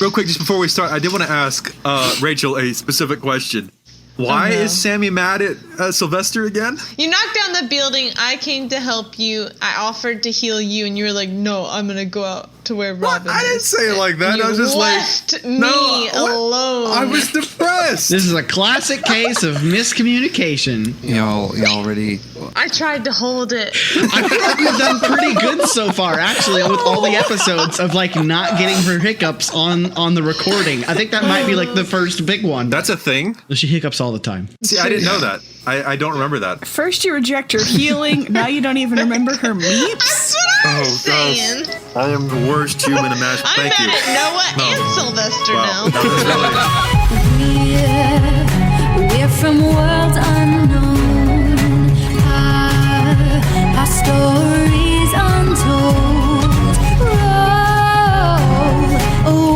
Real quick, just before we start, I did want to ask Rachel a specific question. Why is Sammy mad at Sylvester again? You knocked down the building. I came to help you. I offered to heal you, and you were like, "No, I'm gonna go out to where Robin is." I didn't say it like that. You I was just left me alone. I was depressed. This is a classic case of miscommunication. Y'all already. I tried to hold it. I feel like we've done pretty good so far, actually, with all the episodes of like not getting her hiccups on the recording. I think that might be like the first big one. That's a thing? She hiccups all the time. See, I didn't know that. I don't remember that. First you reject her healing, now you don't even remember her meeps? That's what I was saying. Gosh. I am the worst human imaginable. I'm Thank mad you. at Noah and Sylvester Wow. now. That was really... We're from worlds unknown. Our stories untold. Roll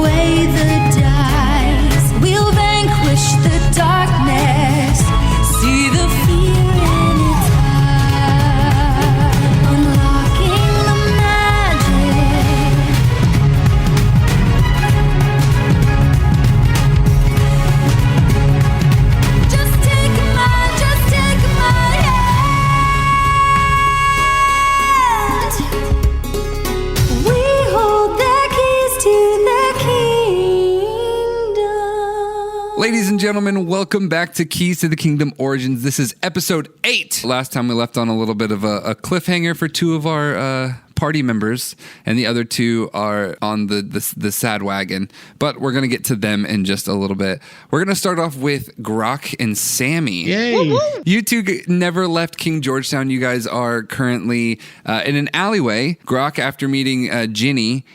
away the dice. We'll vanquish the darkness. See the fear in its eye. Unlocking the magic. Just take my hand. We hold the keys to the kingdom. Ladies and gentlemen, welcome back to Keys to the Kingdom Origins. This is episode 8. Last time we left on a little bit of a cliffhanger for 2 of our party members, and the other 2 are on the sad wagon. But we're going to get to them in just a little bit. We're going to start off with Grok and Sammy. Yay! You 2 never left King Georgetown. You guys are currently in an alleyway. Grok, after meeting Ginny,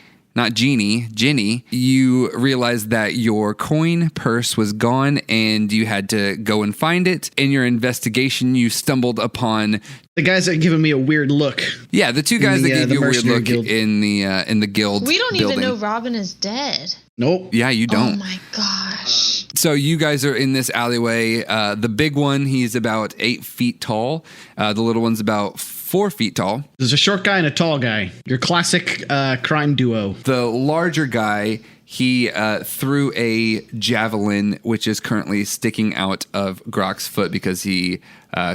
you realized that your coin purse was gone and you had to go and find it. In your investigation, you stumbled upon The guys that are giving me a weird look. the 2 guys that gave you a weird mercenary look guild. in the guild. We don't building. even know Robin is dead. Nope. Yeah, you don't. Oh my gosh. So you guys are in this alleyway. The big one, he's about 8 feet tall. The little one's about 4 feet tall. There's a short guy and a tall guy. Your classic crime duo. The larger guy, he threw a javelin, which is currently sticking out of Grok's foot because he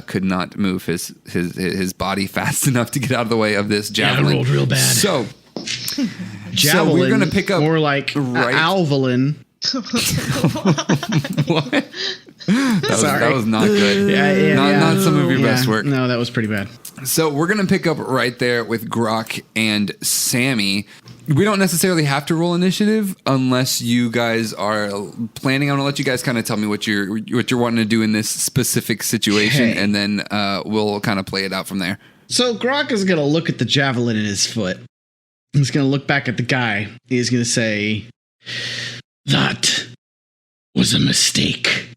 could not move his body fast enough to get out of the way of this javelin. Yeah, it rolled real bad. So Javelin. we're going to pick up more like alvelin. What? That was not good. Yeah. Not some of your best work. No, that was pretty bad. So we're going to pick up right there with Grok and Sammy. We don't necessarily have to roll initiative unless you guys are planning. I'm going to let you guys kind of tell me what you're wanting to do in this specific situation, Okay. and then we'll kind of play it out from there. So Grok is going to look at the javelin in his foot. He's going to look back at the guy. He's going to say, "That was a mistake.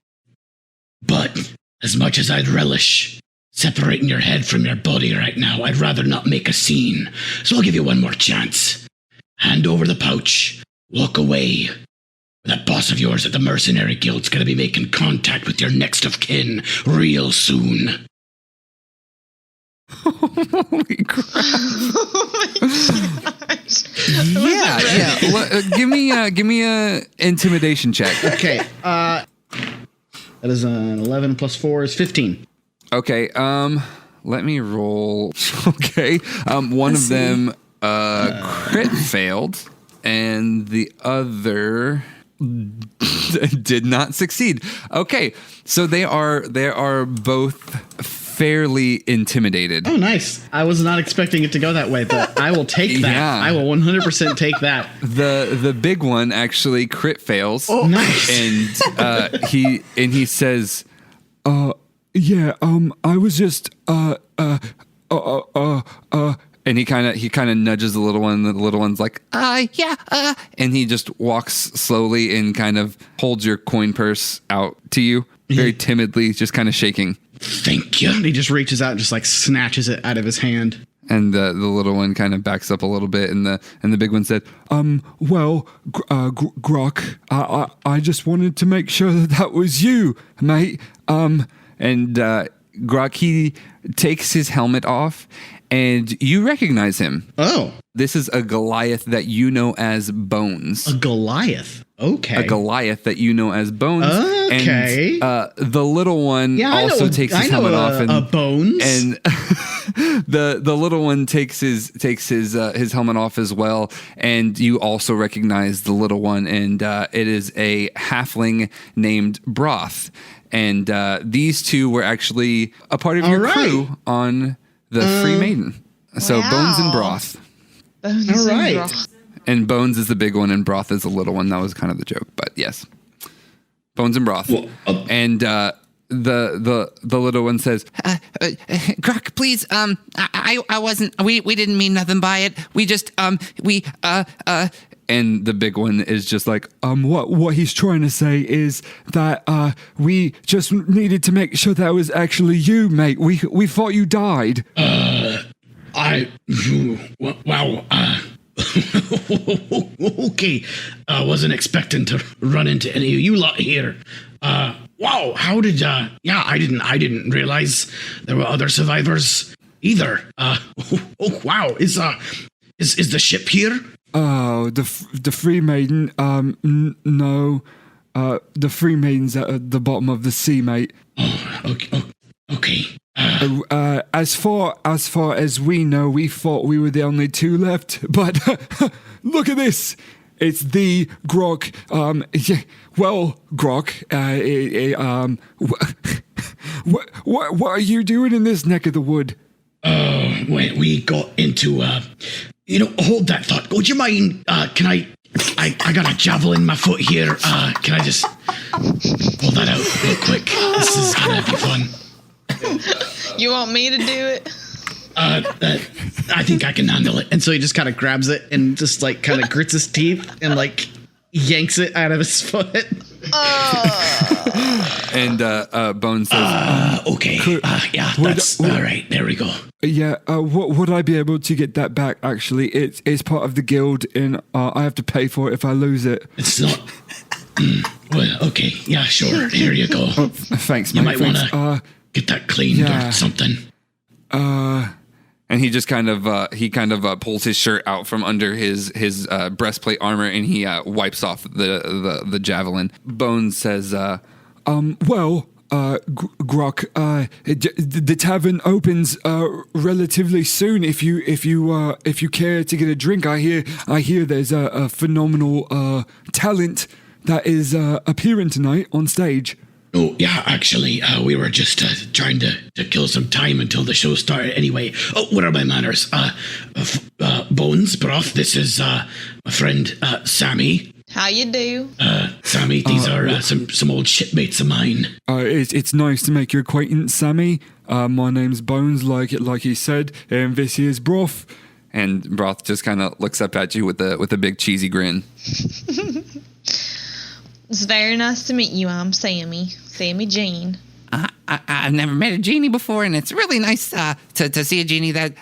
But as much as I'd relish separating your head from your body right now, I'd rather not make a scene. So I'll give you one more chance. Hand over the pouch. Walk away. That boss of yours at the Mercenary Guild's going to be making contact with your next of kin real soon." Holy crap! Oh my gosh. Yeah. Give me a intimidation check. Okay. That is an 11 plus 4 is 15. Okay. Let me roll. Okay. One of them crit failed, and the other did not succeed. Okay, so they are both fairly intimidated. Oh, nice. I was not expecting it to go that way, but I will take that. Yeah. I will 100% take that. The big one actually crit fails. Oh, nice. And he says, yeah, I was just and he kind of nudges the little one. The little one's like, yeah, and he just walks slowly and kind of holds your coin purse out to you, very timidly, just kind of shaking. Thank you. And he just reaches out and just like snatches it out of his hand. And the little one kind of backs up a little bit, and the big one said, well, Grok, I just wanted to make sure that was you, mate. And Grak, he takes his helmet off, and you recognize him. Oh, This is a Goliath that you know as Bones. a Goliath. Okay. A Goliath that you know as Bones. Okay. And the little one I also know, takes I his know helmet off, and Bones. and the little one takes his helmet off as well. And you also recognize the little one, and it is a halfling named Broth. And these two were actually a part of your crew on the Free Maiden. So Wow. Bones and Broth. Bones All and right. broth. And Bones is the big one, and Broth is the little one. That was kind of the joke, but yes, Bones and Broth. Well, And the little one says, Grak, please, I wasn't, we didn't mean nothing by it. We just, and the big one is just like, what he's trying to say is that we just needed to make sure that was actually you, mate. We thought you died. Wow. Okay. I wasn't expecting to run into any of you lot here. Wow. How did, I didn't realize there were other survivors either. Oh, wow. Is the ship here? Oh, the Free Maiden. No. The Free Maiden's at the bottom of the sea, mate. Oh, okay. As far as we know, we thought we were the only two left, but look at this. It's the Grok. Grok. What are you doing in this neck of the wood? We got into, hold that thought. Would you mind, can I got a javelin in my foot here. Can I just pull that out real quick? This is gonna be fun. You want me to do it? I think I can handle it. And so he just kind of grabs it and just like kind of grits his teeth and like yanks it out of his foot. And Bones says, Okay. That's all right. There we go. yeah, would I be able to get that back, actually? It's part of the guild, and I have to pay for it if I lose it. It's not. Well, okay. Yeah, sure. Here you go. Thanks, mate. You might want thanks. to get that cleaned or something. And he just kind of pulls his shirt out from under his breastplate armor, and he wipes off the javelin. Bones says, Grok, the tavern opens relatively soon. If you care to get a drink, I hear there's a phenomenal talent that is appearing tonight on stage. Oh, yeah, actually, we were just trying to kill some time until the show started anyway. Oh, what are my manners? Bones, Broth, this is my friend Sammy. How you do? Sammy, these are some old shipmates of mine. It's nice to make your acquaintance, Sammy. My name's Bones, like he said, and this here's Broth. And Broth just kind of looks up at you with a big cheesy grin. It's very nice to meet you. I'm Sammy Jane. I've never met a genie before, and it's really nice to see a genie that,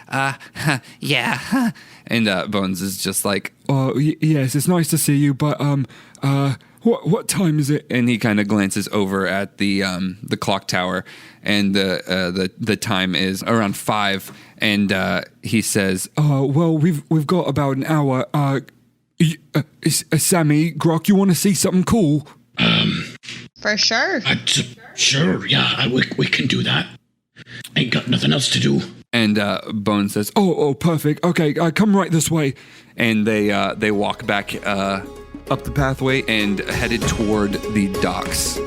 yeah. And Bones is just like, oh, yes, it's nice to see you, but what time is it? And he kind of glances over at the clock tower, and the time is around 5. And he says, "Oh, well, we've got about an hour. Sammy, Grok, you want to see something cool?" For sure. Sure, yeah, we can do that. Ain't got nothing else to do. And Bones says, "Oh, perfect. Okay, come right this way." And they walk back up the pathway and headed toward the docks.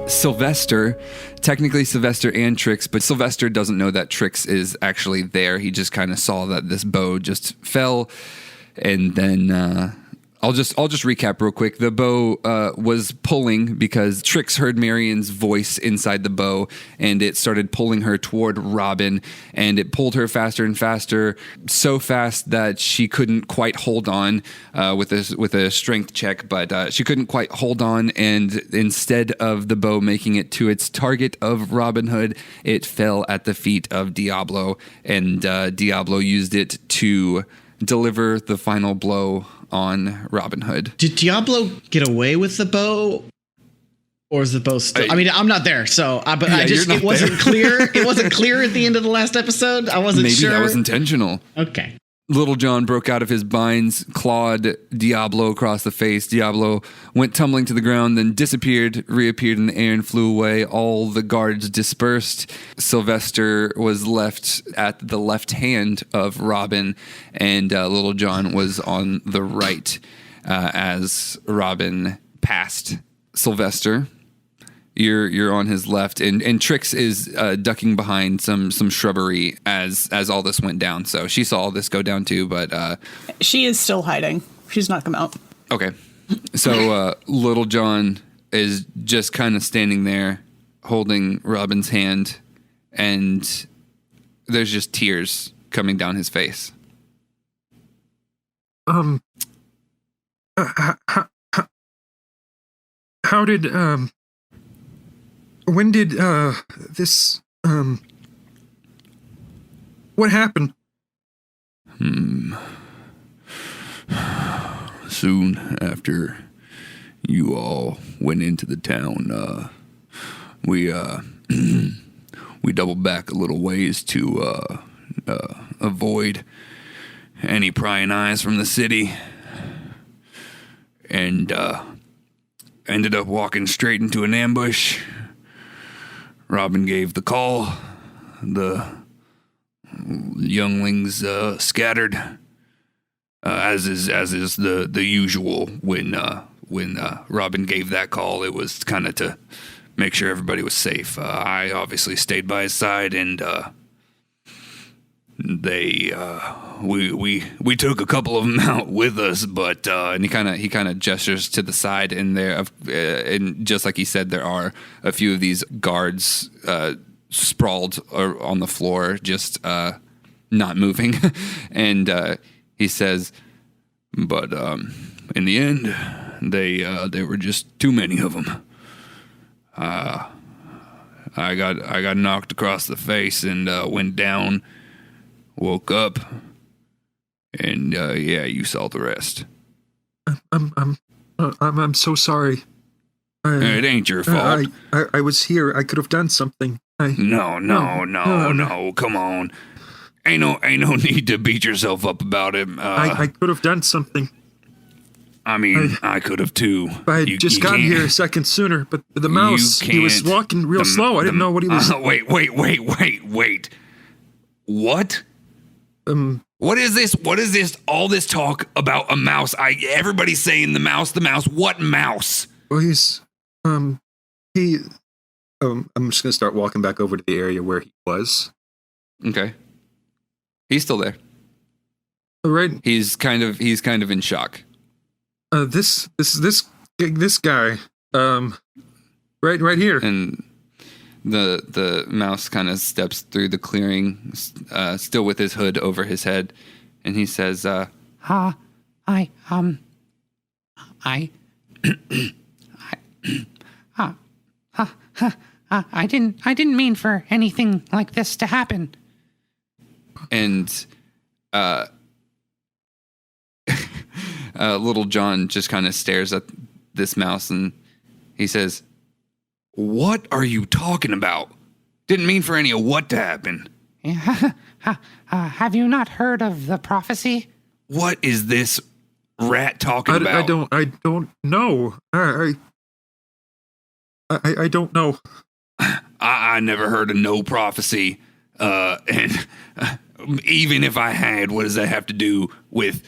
Sylvester, technically Sylvester and Tricks, but Sylvester doesn't know that Tricks is actually there. He just kind of saw that this bow just fell, and then I'll just recap real quick. The bow was pulling because Trix heard Marion's voice inside the bow, and it started pulling her toward Robin, and it pulled her faster and faster, so fast that she couldn't quite hold on with a strength check, but she couldn't quite hold on, and instead of the bow making it to its target of Robin Hood, it fell at the feet of Diablo, and Diablo used it to deliver the final blow on Robin Hood. Did Diablo get away with the bow? Or is the bow still? I mean, I'm not there, so but Yeah, I just you're it not wasn't there. clear. It wasn't clear at the end of the last episode. I wasn't Maybe sure. that was intentional. Okay. Little John broke out of his binds, clawed Diablo across the face. Diablo went tumbling to the ground, then disappeared, reappeared in the air, and flew away. All the guards dispersed. Sylvester was left at the left hand of Robin, and Little John was on the right as Robin passed Sylvester. You're on his left, and Tricks is ducking behind some shrubbery as all this went down. So she saw all this go down too, but She is still hiding. She's not come out. okay. So Little John is just kind of standing there, holding Robin's hand, and there's just tears coming down his face. How did when did this what happened? Soon after you all went into the town, we doubled back a little ways to avoid any prying eyes from the city, and ended up walking straight into an ambush. Robin gave the call. The younglings scattered, as is the usual when Robin gave that call. It was kind of to make sure everybody was safe. I obviously stayed by his side, and we took a couple of them out with us, but and he kind of gestures to the side, and there, and just like he said, there are a few of these guards sprawled on the floor, just not moving, and he says, but in the end, there were just too many of them. I got knocked across the face and went down. Woke up, and yeah, you saw the rest. I'm so sorry. It ain't your fault. I was here. I could have done something. No. Come on. Ain't no need to beat yourself up about it. I could have done something. I mean, I could have too. I just got here a second sooner, but the mouse, he was walking real slow. I didn't know what he was. Wait. What? What is this? What is this? All this talk about a mouse. Everybody's saying the mouse. What mouse? Well, he's, I'm just gonna start walking back over to the area where he was. Okay. He's still there. All right. He's kind of in shock. This guy, right here. And the mouse kind of steps through the clearing, still with his hood over his head, and he says, I didn't mean for anything like this to happen. And Little John just kind of stares at this mouse, and he says, "What are you talking about? Didn't mean for any of what to happen." Have you not heard of the prophecy? What is this rat talking about? I don't know. I don't know. I never heard of no prophecy. And even if I had, what does that have to do with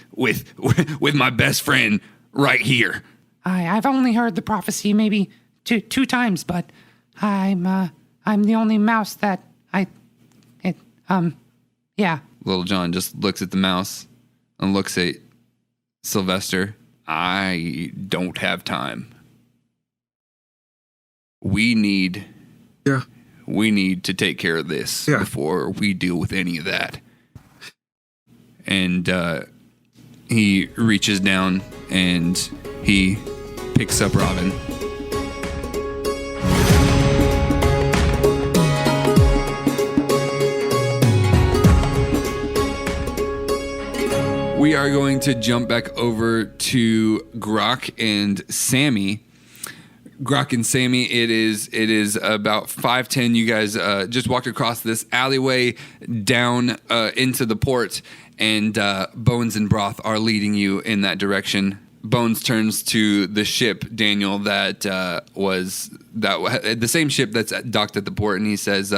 my best friend right here? I've only heard the prophecy maybe two times, but I'm the only mouse that yeah. Little John just looks at the mouse and looks at Sylvester. I don't have time. We need to take care of this before we deal with any of that. And he reaches down and he picks up Robin. we are going to jump back over to Grak and Sammy. Grak and Sammy, it is about 5:10. You guys just walked across this alleyway down into the port, and Bones and Broth are leading you in that direction. Bones turns to the ship, Daniel, that was the same ship that's docked at the port, and he says,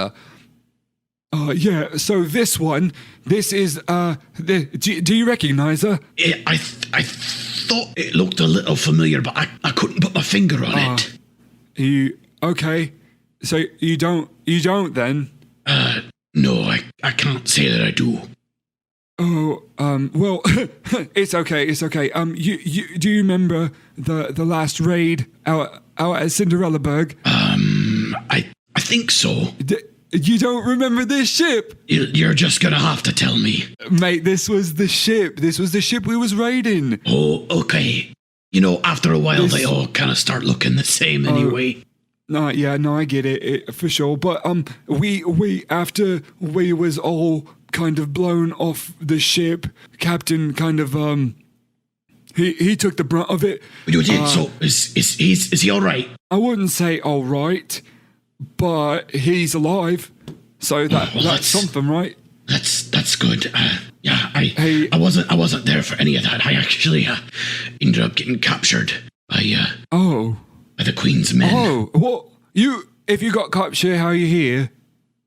"Yeah. So this is do you recognize her?" I thought it looked a little familiar, but I couldn't put my finger on it. You okay? So you don't then? No, I can't say that I do. Oh, well, it's okay. You do you remember the last raid out at Cinderellaburg? I think so. You don't remember this ship? You're just gonna have to tell me. Mate, this was the ship. This was the ship we was raiding. Oh, okay. You know, after a while, they all kind of start looking the same anyway. No, I get it for sure. But we after we was all kind of blown off the ship, Captain kind of he took the brunt of it. You did. So is he all right? I wouldn't say all right, but he's alive. So that's something, right? That's good. Yeah, I wasn't there for any of that. I actually ended up getting captured by the Queen's men. Oh, what if you got captured? How are you here?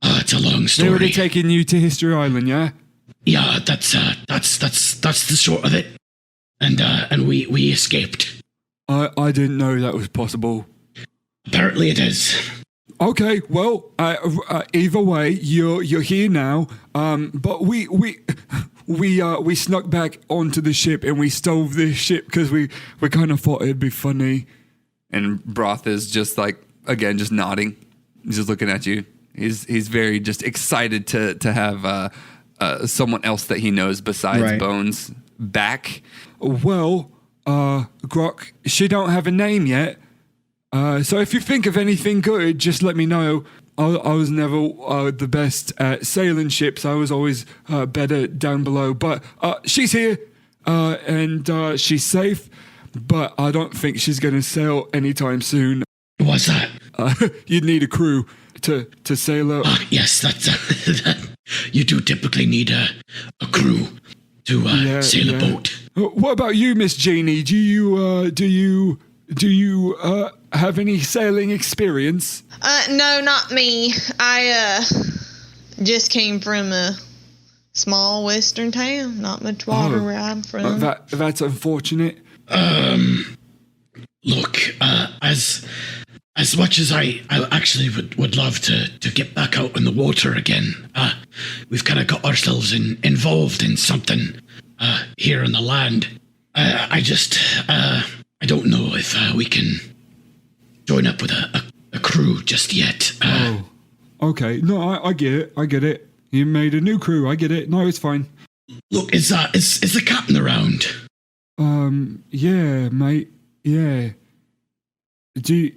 It's a long story. They would have taken you to History Island, yeah? Yeah, that's the short of it. And we escaped. I didn't know that was possible. Apparently it is. Okay, well, either way, you're here now. But we snuck back onto the ship and we stole this ship because we kind of thought it'd be funny. And Broth is just like, again, just nodding. He's just looking at you. He's very just excited to have someone else that he knows besides Bones back. Well, Grak, she don't have a name yet. So if you think of anything good, just let me know. I was never the best at sailing ships. I was always better down below. But she's here, and she's safe. But I don't think she's going to sail anytime soon. What's that? You'd need a crew to sail her. Yes, that's you do typically need a crew to sail a boat. What about you, Miss Jeannie? Do you have any sailing experience? No, not me. I just came from a small western town. Not much water where I'm from. That's unfortunate. Look, as much as I actually would love to get back out in the water again, we've kind of got ourselves involved in something here on the land. I don't know if we can join up with a crew just yet. Okay. No, I get it. You made a new crew. I get it. No, it's fine. Look, is the captain around? Yeah, mate. Yeah. Do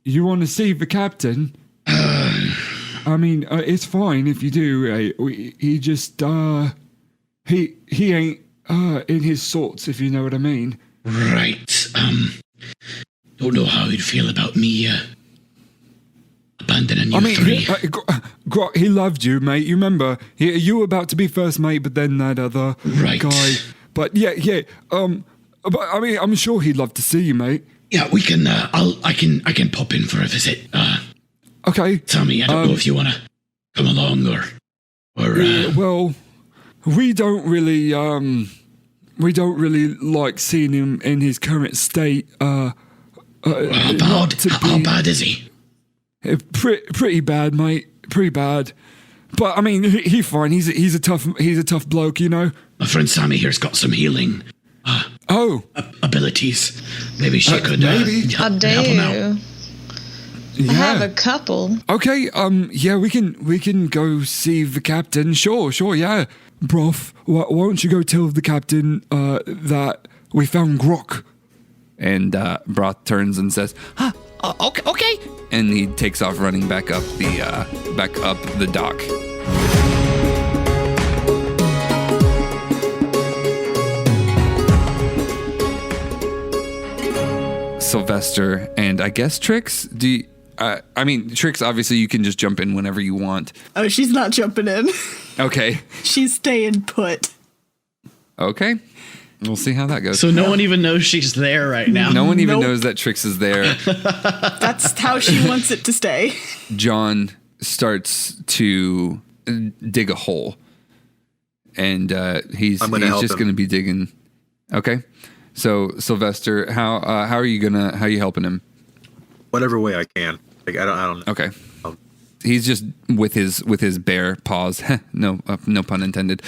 you want to see the captain? I mean, it's fine if you do. He just he ain't in his sorts, if you know what I mean. Right. Don't know how he'd feel about me abandoning you three. Grak, he loved you, mate. You remember? You were about to be first mate, but then that other guy. But yeah. But I mean, I'm sure he'd love to see you, mate. Yeah, we can. I can pop in for a visit. Okay. Sammy, I don't know if you want to come along or. Well, we don't really like seeing him in his current state. How bad is he? Pretty bad, mate. Pretty bad. But I mean, he's fine. He's a tough bloke, you know. My friend Sammy here's got some healing. Abilities. Maybe she could help him out. I have a couple. Okay, yeah, we can go see the captain. Sure, yeah. Broth, why don't you go tell the captain that we found Grak? And Broth turns and says, Okay. And he takes off running back up the dock. Sylvester, and I guess Tricks. Tricks, obviously you can just jump in whenever you want. Oh, she's not jumping in. Okay. She's staying put. Okay. We'll see how that goes. So no one even knows she's there right now. No one even Nope. knows that Trix is there. That's how she wants it to stay. John starts to dig a hole, and he's just going to be digging. Okay, so Sylvester, how are you helping him? Whatever way I can. Like I don't know. Okay, he's just with his bare paws. No pun intended.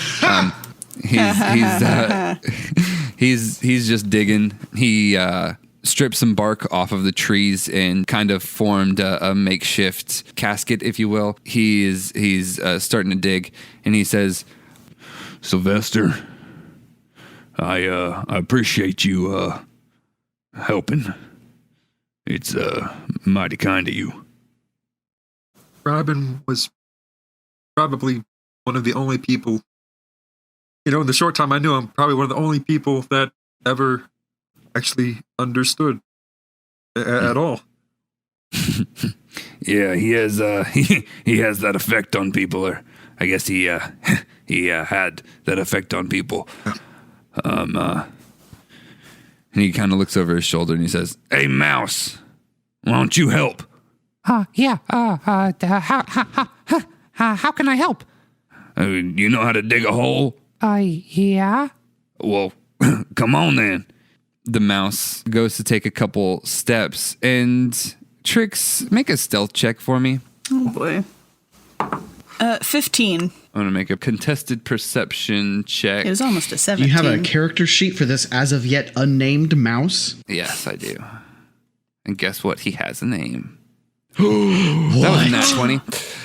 He's just digging. He stripped some bark off of the trees and kind of formed a makeshift casket, if you will. He's starting to dig, and he says, Sylvester, I appreciate you helping. It's mighty kind of you. Robin was probably one of the only people, in the short time I knew him, probably one of the only people that ever actually understood at all. Yeah, he has he has that effect on people, or I guess he had that effect on people. and he kind of looks over his shoulder and he says, Hey, Mouse, why don't you help? Yeah. How can I help? You know how to dig a hole? Yeah. Well, come on then. the mouse goes to take a couple steps, and Trix, make a stealth check for me. Oh boy. 15. I'm going to make a contested perception check. It was almost a 17. You have a character sheet for this as of yet unnamed mouse? Yes, I do. And guess what? He has a name. That was a nat 20.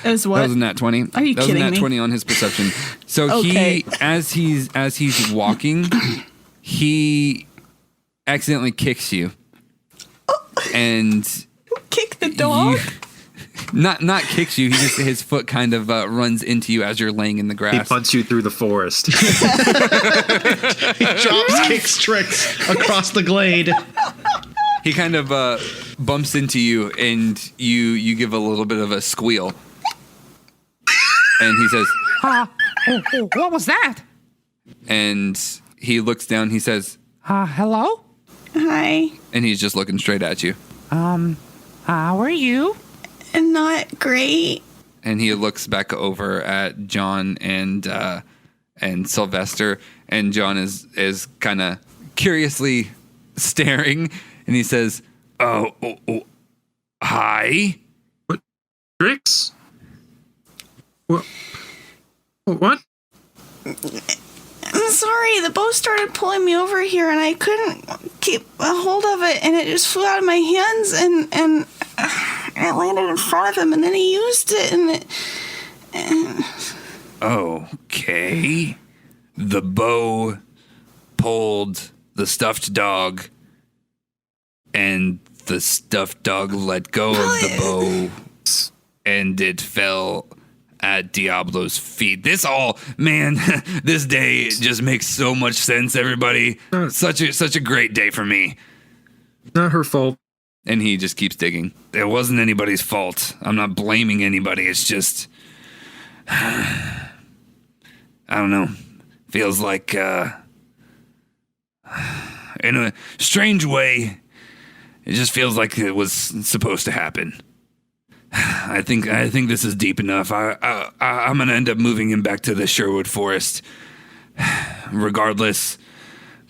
It was what? That was a nat 20. Are you that kidding was a nat me? 20 on his perception. So Okay. as he's walking, he accidentally kicks you. And Kick the dog? not kicks you. He just his foot kind of runs into you as you're laying in the He grass. punts you through the forest. He drops kicks Tricks across the glade. He kind of bumps into you, and you give a little bit of a squeal. And he says, What was that? and he looks down. He says, Hello? Hi. and he's just looking straight at you. How are you? Not great. And he looks back over at John and Sylvester, and John is kind of curiously staring, and he says, Oh, hi. Tricks? What? What? I'm sorry. The boat started pulling me over here, and I couldn't keep a hold of it, and it just flew out of my hands, and it landed in front of him, and then he used it, and Okay. The bow pulled the stuffed dog, and the stuffed dog let go of the bow, and it fell at Diablo's feet. This day just makes so much sense, everybody. Such a great day for me. Not her fault. and he just keeps digging. It wasn't anybody's fault. I'm not blaming anybody. It's just, I don't know. Feels like, in a strange way, it just feels like it was supposed to happen. I think this is deep enough. I'm gonna end up moving him back to the Sherwood Forest, regardless,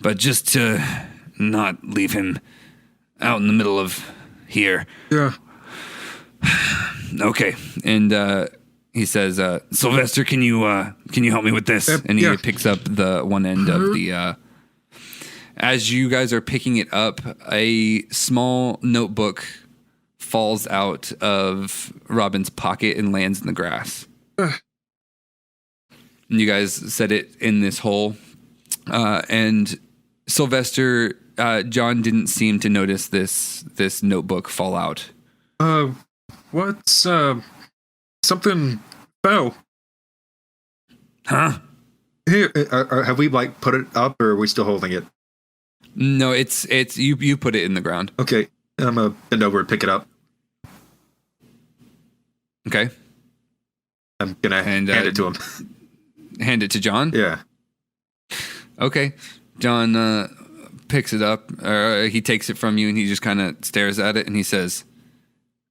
but just to not leave him out in the middle of here. Yeah. Okay, And he says, Sylvester, can you help me with this? and he Yeah. picks up the one end of the. As you guys are picking it up, a small notebook falls out of Robin's pocket and lands in the grass. And you guys set it in this hole. And Sylvester, John didn't seem to notice this notebook fall out. What's something fell? Huh? Here, have we put it up, or are we still holding it? No, it's you put it in the ground. Okay. I'm going to bend over and pick it up. Okay. I'm going to hand it to him. Hand it to John? Yeah. Okay. John picks it up. He takes it from you and he just kind of stares at it and he says,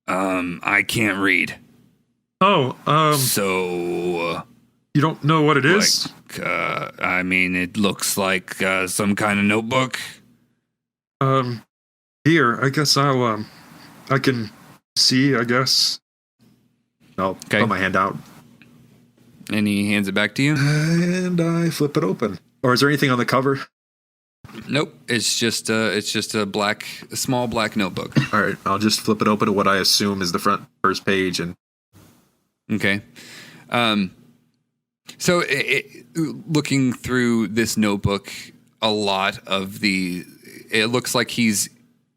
I can't read. Oh, So, you don't know what it is? I mean, it looks like some kind of notebook. Here, I guess I can see, I guess. I'll Okay. put my hand out. and he hands it back to you. And I flip it open. Or is there anything on the cover? Nope. It's just a small black notebook. All right, I'll just flip it open to what I assume is the first page. And Okay. So looking through this notebook, a lot of it looks like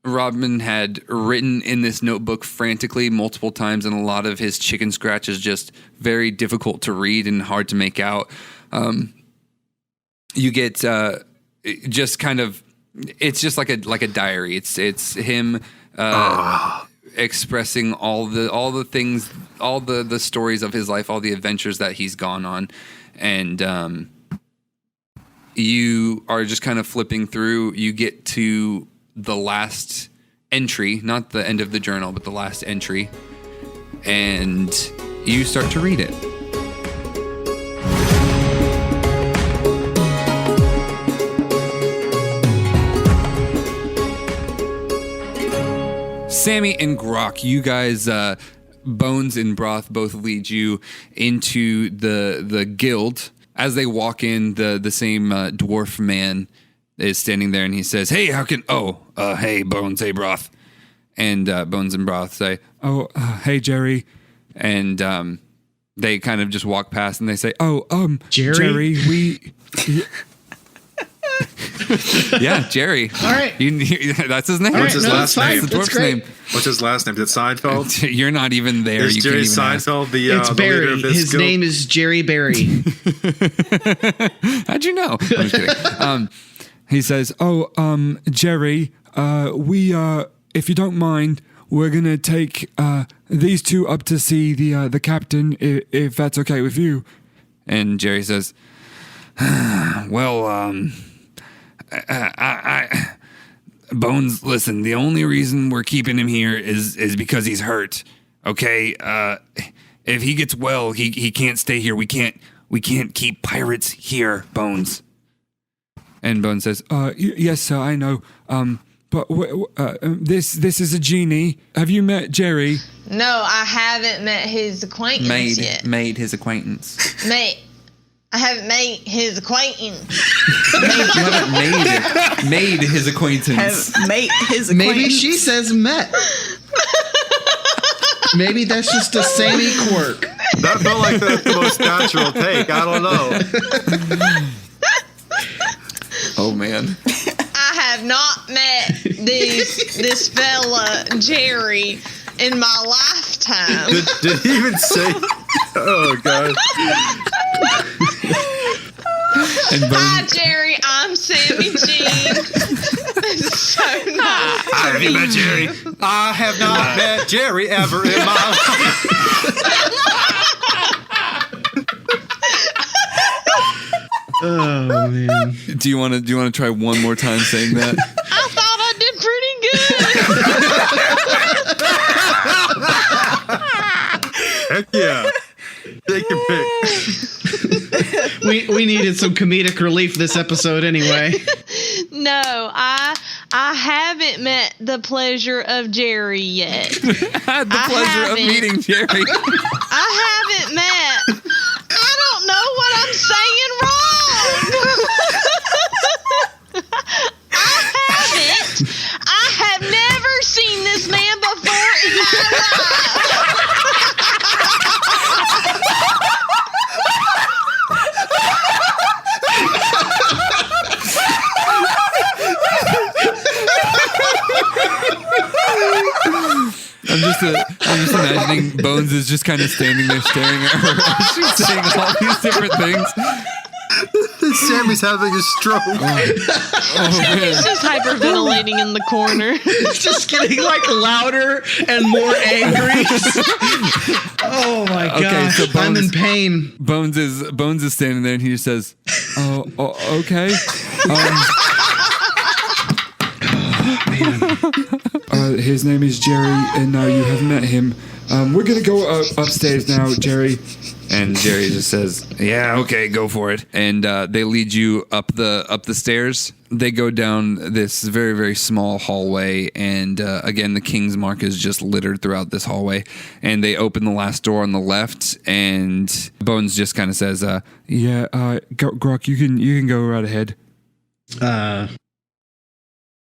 Robin had written in this notebook frantically multiple times, and a lot of his chicken scratch is just very difficult to read and hard to make out. You get just kind of, it's just like a diary. It's him expressing all the things, all the stories of his life, all the adventures that he's gone on, and you are just kind of flipping through. You get to the last entry, not the end of the journal, but the last entry, and you start to read it. Sammy and Grok, you guys, Bones and Broth both lead you into the guild. As they walk in, the same dwarf man is standing there, and he says, "Hey, hey, Bones, hey, Broth." And Bones and Broth say, "Oh, hey, Jerry." And they kind of just walk past, and they say, Jerry? we... Yeah, Jerry. All right. That's his name. What's his last name? That's the dwarf's name. What's his last name? Is it Seinfeld? You're not even there. Is You Jerry can't even ask. Seinfeld It's the Barry. leader of this His guild? name is Jerry Barry. How'd you know? I'm just kidding. He says, Jerry, if you don't mind, we're going to take these two up to see the captain, if that's okay with you. And Jerry says, Well, Bones, listen, the only reason we're keeping him here is because he's hurt. Okay? If he gets well, he can't stay here. We can't keep pirates here, Bones. and Bones says, yes, sir, I know. But this is a genie. Have you met Jerry? No, I haven't met his acquaintance yet. Made his acquaintance. I haven't made his acquaintance. You haven't made his acquaintance. Mate, his acquaintance. Maybe she says met. Maybe that's just a Sammy quirk. That felt like the most natural take. I don't know. Oh, man. I have not met this fella Jerry in my lifetime. Did he even say? Oh God. Hi, Jerry. I'm Sammy Jean. So nice. Have you met Jerry? I have not met Jerry ever in my life. Oh man. Do you want to try one more time saying that? I thought I did pretty good. Heck yeah. Take your pick. We needed some comedic relief this episode anyway. No, I haven't met the pleasure of Jerry yet. Had the pleasure of meeting Jerry. I haven't met. I don't know what I'm saying wrong. I have never seen this man before in my life. I'm just imagining Bones is just kind of standing there staring at her as she's saying all these different things. Sammy's having a stroke. He's just hyperventilating in the corner. It's just getting like louder and more angry. Oh my god! Okay, so I'm in pain. Bones is standing there, and he just says, "Oh, okay." His name is Jerry, and you have met him. We're gonna go upstairs now, Jerry. And Jerry just says, "Yeah, okay, go for it." And they lead you up the stairs. They go down this very, very small hallway, and again, the King's Mark is just littered throughout this hallway. And they open the last door on the left, and Bones just kind of says, Grok, you can go right ahead."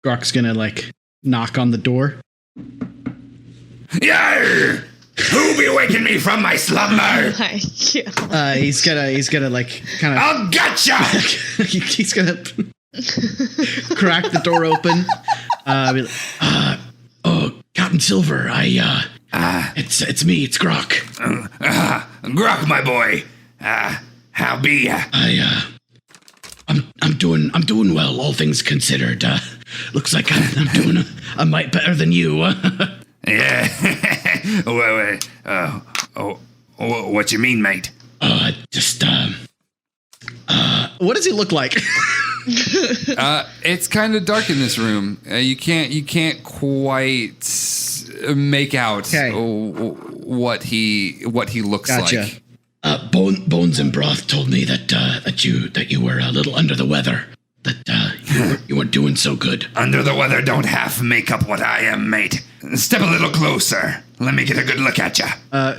Grok's gonna like knock on the door. Yarr! Who be waking me from my slumber? My God. He's gonna like kind of. I'll gotcha! He's gonna crack the door open. Be like, oh, Captain Silver, it's me, it's Grok. Grok, my boy. How be ya? I'm doing well, all things considered. Looks like I'm doing a mite better than you. Yeah. What you mean, mate? What does he look like? It's kind of dark in this room. You can't quite make out what he looks Gotcha. like. Bones and Broth told me that you were a little under the weather. That you weren't doing so good. Under the weather don't half make up what I am, mate. Step a little closer. Let me get a good look at ya.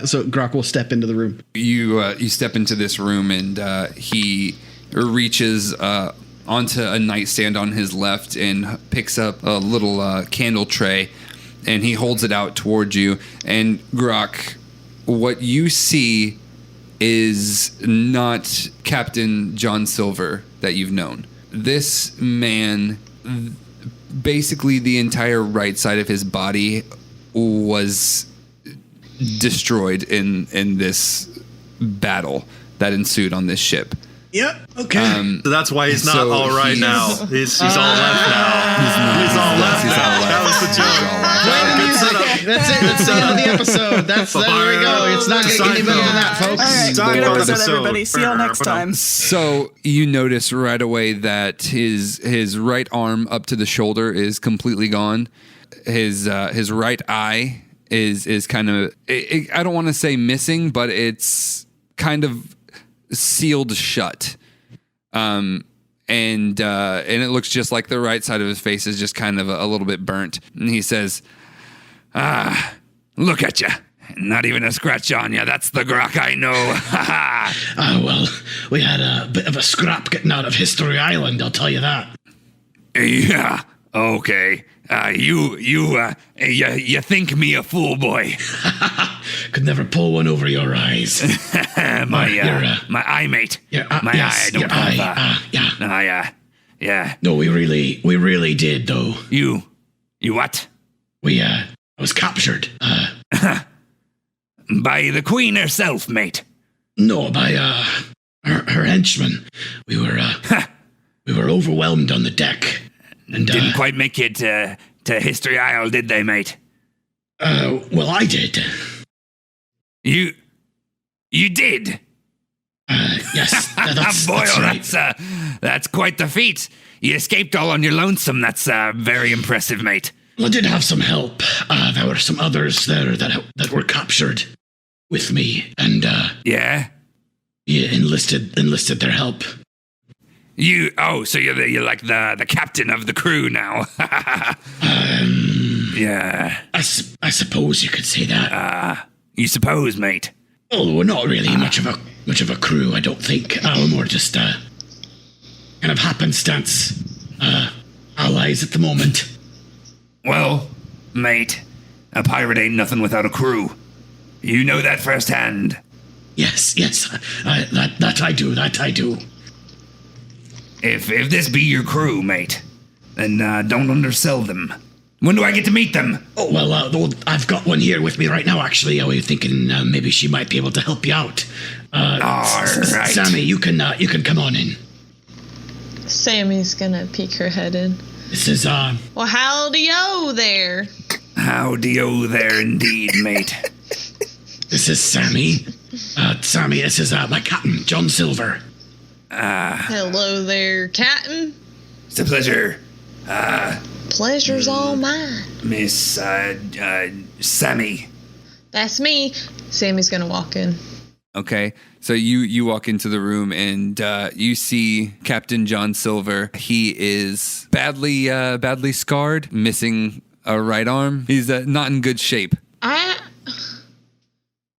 So Grok will step into the room. You step into this room, and he reaches onto a nightstand on his left and picks up a little candle tray, and he holds it out towards you. And Grok, what you see is not Captain John Silver that you've known. This man, basically the entire right side of his body was destroyed in this battle that ensued on this ship. Yep. Okay. So that's why he's not all right now. He's all left now. He's all left now. That was the joke. That's it. That's the end of the episode. There we go. It's not going to get any better than that, folks. All right, good episode, everybody. See y'all next time. So you notice right away that his right arm up to the shoulder is completely gone. His right eye is kind of, I don't want to say missing, but it's kind of sealed shut. And it looks just like the right side of his face is just kind of a little bit burnt. And he says, Look at ya. Not even a scratch on ya. That's the Grok I know. Well, we had a bit of a scrap getting out of History Island, I'll tell you that. Yeah. Okay. You think me a fool, boy? Could never pull one over your eyes. my eye mate. My eye. I don't have yeah. Yeah. No, we really did though. You what? I was captured. By the Queen herself, mate. No, by her henchmen. We were overwhelmed on the deck. And didn't quite make it to History Isle, did they, mate? Well, I did. You did? Yes, that's, boy, that's right. That's quite the feat. You escaped all on your lonesome. That's very impressive, mate. Well, I did have some help. There were some others there that were captured with me, and yeah, enlisted their help. So you're like the captain of the crew now. Yeah. I suppose you could say that. You suppose, mate? Oh, we're not really much of a crew, I don't think. More just kind of happenstance allies at the moment. Well, mate, a pirate ain't nothing without a crew. You know that firsthand. Yes, that I do. If this be your crew, mate, then don't undersell them. When do I get to meet them? Oh, well, I've got one here with me right now, actually. I was thinking maybe she might be able to help you out. All right. Sammy, you can come on in. Sammy's gonna peek her head in. This is Well, howdy-o there. Howdy-o there indeed, mate. This is Sammy. Sammy, this is my captain, John Silver. Hello there, Captain. It's a pleasure. Pleasure's all mine. Miss Sammy. That's me. Sammy's gonna walk in. Okay, so you walk into the room and you see Captain John Silver. He is badly scarred, missing a right arm. He's not in good shape. I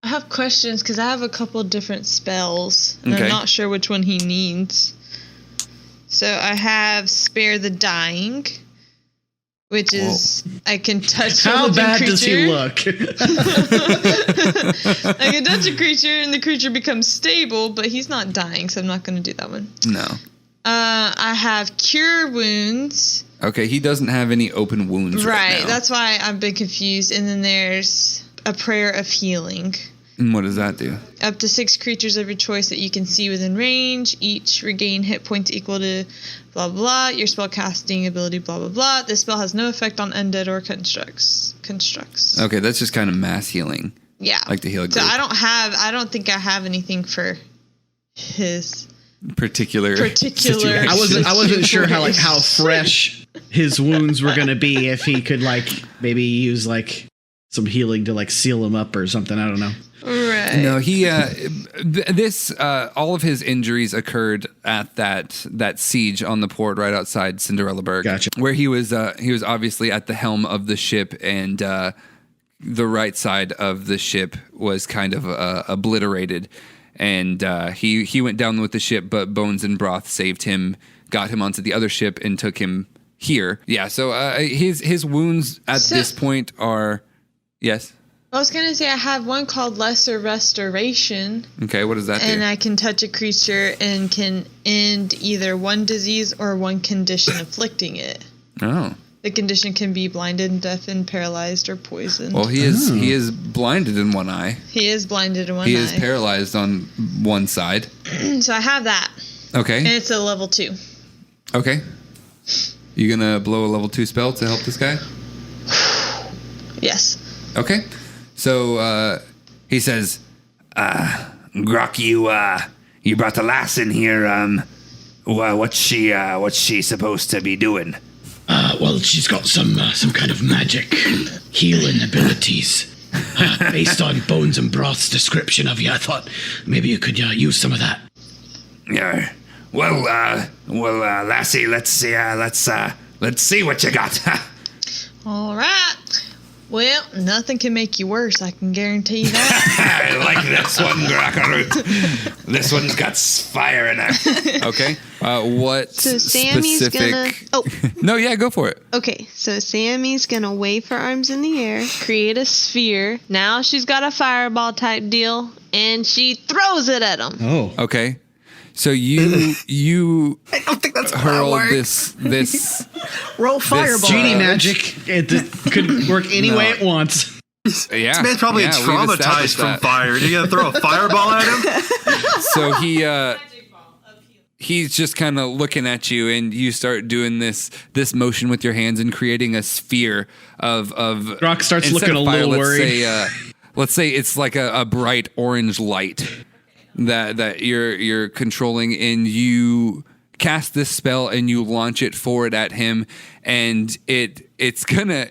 have questions because I have a couple different spells, and Okay. I'm not sure which one he needs. So I have Spare the Dying, which is I can touch a How living bad creature. does he look? I can touch a creature and the creature becomes stable, but he's not dying, so I'm not going to do that one. No. I have Cure Wounds. Okay, he doesn't have any open wounds right now. That's why I've been confused. And then there's a Prayer of Healing. And what does that do? Up to 6 creatures of your choice that you can see within range. Each regain hit points equal to blah, blah, blah. Your spell casting ability, blah, blah, blah. This spell has no effect on undead or constructs. Okay, that's just kind of mass healing. Yeah. Like to heal a So group. I don't think I have anything for his particular situation. I wasn't sure how fresh his wounds were gonna be, if he could maybe use some healing to seal him up or something. I don't know. Right. No, he all of his injuries occurred at that siege on the port right outside Cinderellaburg. Gotcha. Where he was obviously at the helm of the ship, and the right side of the ship was kind of obliterated, and he went down with the ship, but Bones and Broth saved him, got him onto the other ship, and took him here. Yeah, so his wounds at this point are yes. I was going to say I have one called Lesser Restoration. Okay, what does that do? And I can touch a creature and can end either one disease or one condition afflicting it. Oh. The condition can be blinded, deafened, paralyzed, or poisoned. Well, he is blinded in one eye. He is blinded in one eye. He is paralyzed on one side. So I have that. Okay. And it's a level 2. Okay. You gonna blow a level 2 spell to help this guy? Yes. Okay. So he says, Grak, you brought the lass in here. What's she supposed to be doing? Well, she's got some kind of magic healing abilities. Based on Bones and Broth's description of you, I thought maybe you could use some of that. Yeah. Well, lassie, let's see what you got. All right. Well, nothing can make you worse. I can guarantee that. I like this one, Grakaroot. This one's got fire in it. okay. What So Sammy's specific... gonna. Oh, No, yeah, go for it. okay. So Sammy's gonna wave her arms in the air, create a sphere. Now she's got a fireball type deal, and she throws it at him. Oh. Okay. So you I don't think that's hurl this Roll fireball. Genie magic. It could work any way it wants. yeah. This man's probably we've traumatized established from that. fire. You gonna throw a fireball at him? So he's just kind of looking at you, and you start doing this motion with your hands and creating a sphere of. Rock starts instead looking of a fire, little let's worried. Say, let's say it's like a bright orange light that you're controlling, and you cast this spell and you launch it forward at him, and it's gonna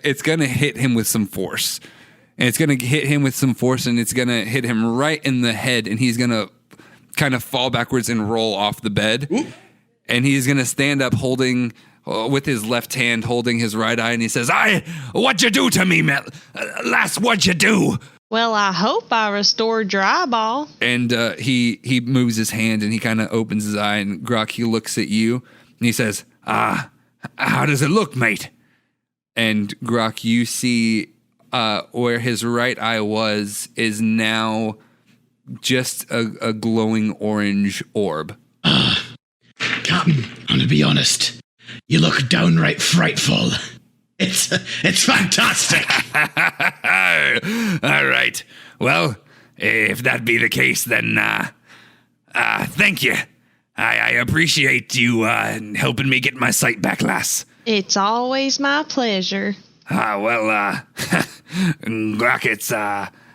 hit him with some force. And it's gonna hit him with some force, and it's gonna hit him right in the head, and he's gonna kind of fall backwards and roll off the bed. Ooh. And he's gonna stand up holding with his left hand holding his right eye, and he says, what'd you do to me, lass? What'd you do? Well, I hope I restored your eyeball. And he moves his hand, and he kind of opens his eye, and Grak, he looks at you, and he says, how does it look, mate? And Grak, you see where his right eye was is now just a glowing orange orb. Captain, I'm gonna be honest. You look downright frightful. It's fantastic. All right. Well, if that be the case, then thank you. I appreciate you helping me get my sight back, lass. It's always my pleasure. Grak,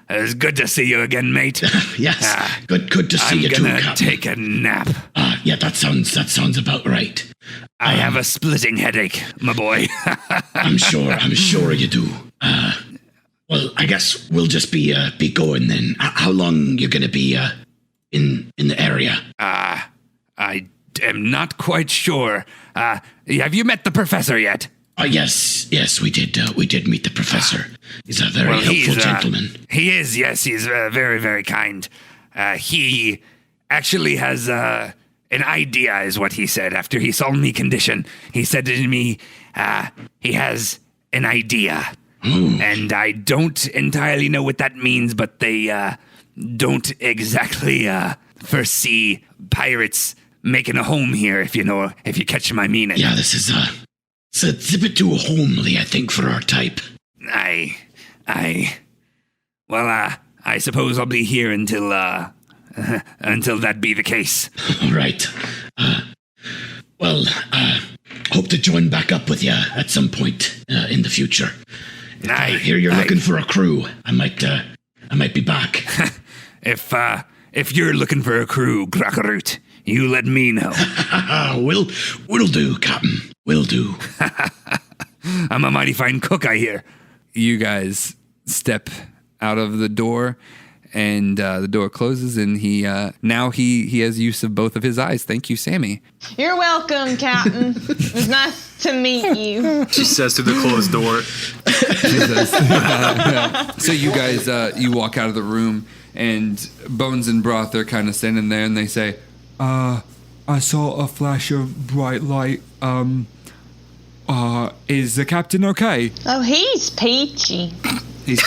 it's good to see you again, mate. Yes, good to see you too, I'm gonna Captain. take a nap. Yeah, that sounds about right. I have a splitting headache, my boy. I'm sure you do. Well, I guess we'll just be going then. How long you gonna be in the area? I am not quite sure. Have you met the professor yet? Yes, we did meet the professor. He's a very helpful gentleman. He is, yes, he's very, very kind. He actually has an idea, is what he said after he saw me condition. He said to me, he has an idea. And I don't entirely know what that means, but they don't exactly foresee pirates making a home here, if you catch my meaning. Yeah, this is it's a bit too homely, I think, for our type. I suppose I'll be here until that be the case. All right. Hope to join back up with you at some point in the future. I hear you're looking for a crew. I might be back. If you're looking for a crew, Grakaroot, you let me know. Will do, Captain. Will do. I'm a mighty fine cook, I hear. You guys step out of the door, and the door closes, and he has use of both of his eyes. Thank you, Sammy. You're welcome, Captain. It was nice to meet you. She says through the closed door. So you guys, you walk out of the room, and Bones and Broth are kind of standing there, and they say, I saw a flash of bright light. Is the captain okay? Oh, he's peachy. He's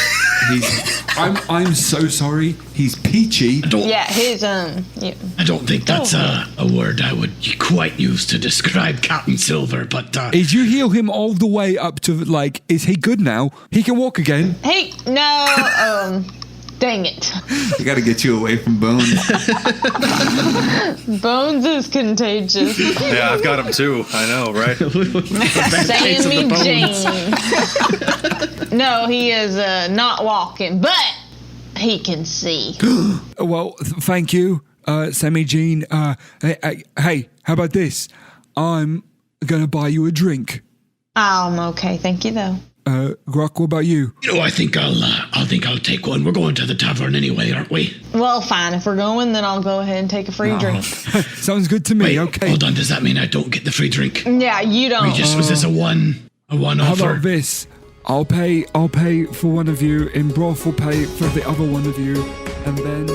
I'm so sorry. He's peachy. Yeah, his Yeah. I don't think that's a word I would quite use to describe Captain Silver, but Did you heal him all the way up to is he good now? He can walk again. Hey, no, dang it. I gotta get you away from Bones. Bones is contagious. Yeah, I've got him too. I know, right? Sammy Jane. No, he is not walking, but he can see. Well, thank you, Sammy Jean. Hey, how about this? I'm gonna buy you a drink. I'm okay, thank you though. Grak, what about you? I think I'll take one. We're going to the tavern anyway, aren't we? Well, fine. If we're going, then I'll go ahead and take a free drink. Sounds good to me. Wait, okay. Hold on. Does that mean I don't get the free drink? Yeah, you don't. Was this a one How offer? about this? I'll pay for one of you, and Broth will pay for the other one of you, and then.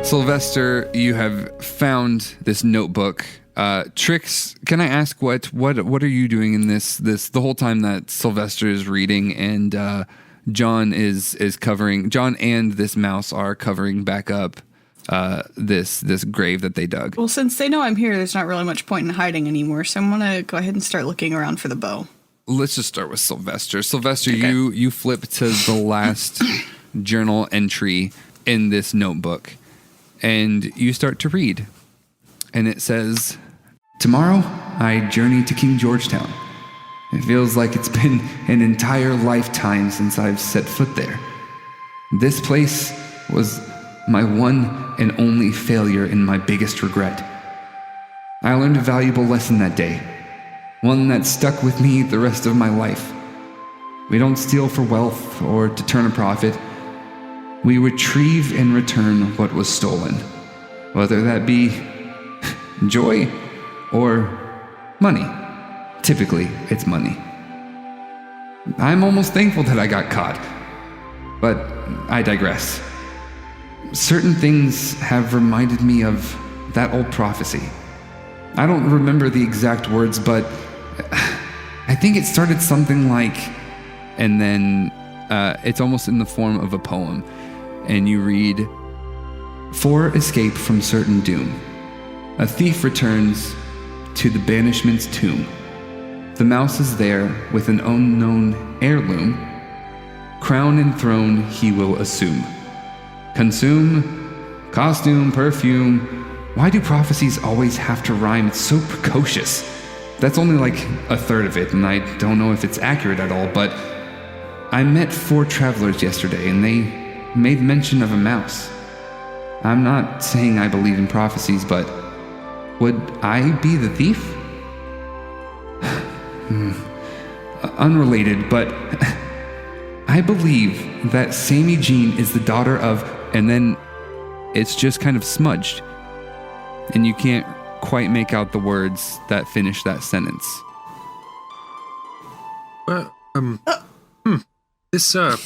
Sylvester, you have found this notebook. Tricks, can I ask what are you doing in this the whole time that Sylvester is reading and John is covering, John and this mouse are covering back up this grave that they dug? Well, since they know I'm here, there's not really much point in hiding anymore, so I'm gonna go ahead and start looking around for the bow. Let's just start with Sylvester. Sylvester, Okay. you flip to the last journal entry in this notebook, and you start to read. And it says, "Tomorrow, I journey to King Georgetown. It feels like it's been an entire lifetime since I've set foot there. This place was my one and only failure and my biggest regret. I learned a valuable lesson that day, one that stuck with me the rest of my life. We don't steal for wealth or to turn a profit. We retrieve and return what was stolen, whether that be joy or money. Typically, it's money. I'm almost thankful that I got caught, but I digress. Certain things have reminded me of that old prophecy. I don't remember the exact words, but I think it started something like," and then it's almost in the form of a poem. And you read, "For escape from certain doom, a thief returns to the banishment's tomb. The mouse is there with an unknown heirloom. crown and throne he will assume. Consume, costume, perfume. Why do prophecies always have to rhyme? It's so precocious. That's only like a third of it, and I don't know if it's accurate at all, but I met 4 travelers yesterday, and they made mention of a mouse. I'm not saying I believe in prophecies, but would I be the thief? Unrelated, but I believe that Sammy Jean is the daughter of, and then it's just kind of smudged. And you can't quite make out the words that finish that sentence. Well, this, I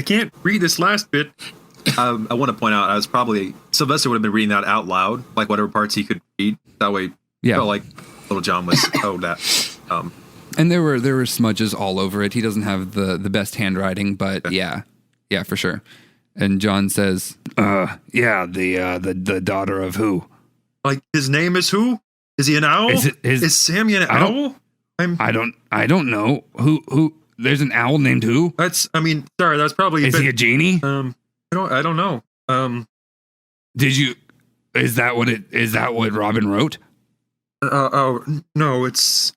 can't read this last bit. I want to point out, Sylvester would have been reading that out loud, like whatever parts he could read. That way, Yeah. felt like Little John was owed that. And there were smudges all over it. He doesn't have the best handwriting, but yeah, for sure. And John says, the daughter of who? Like, his name is who? Is he an owl? Is Sammy an owl? I don't know. Who? There's an owl named who? That's probably. Is he a genie? I don't know. Is that what Robin wrote? No, it's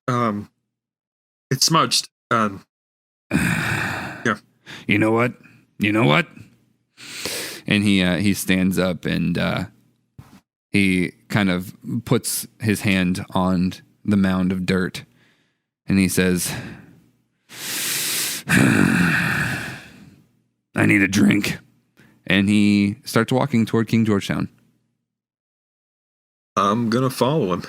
smudged. Yeah. You know what? and he stands up and he kind of puts his hand on the mound of dirt, and he says, I need a drink. And he starts walking toward King Georgetown. I'm gonna follow him.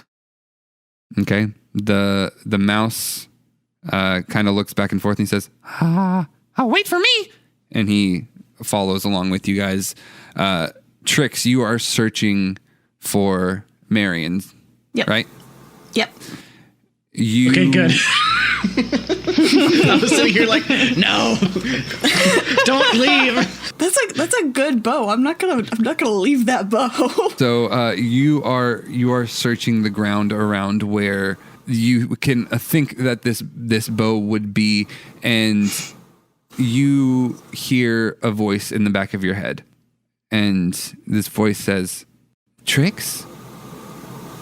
Okay. The mouse kind of looks back and forth and he says, wait for me. and he follows along with you guys. Tricks, you are searching for Marion, Yep. right? Yep. You Okay, good. I was sitting here like, no, don't leave. That's a good bow. I'm not gonna leave that bow. So you are searching the ground around where you can think that this bow would be, and you hear a voice in the back of your head, and this voice says, "Tricks,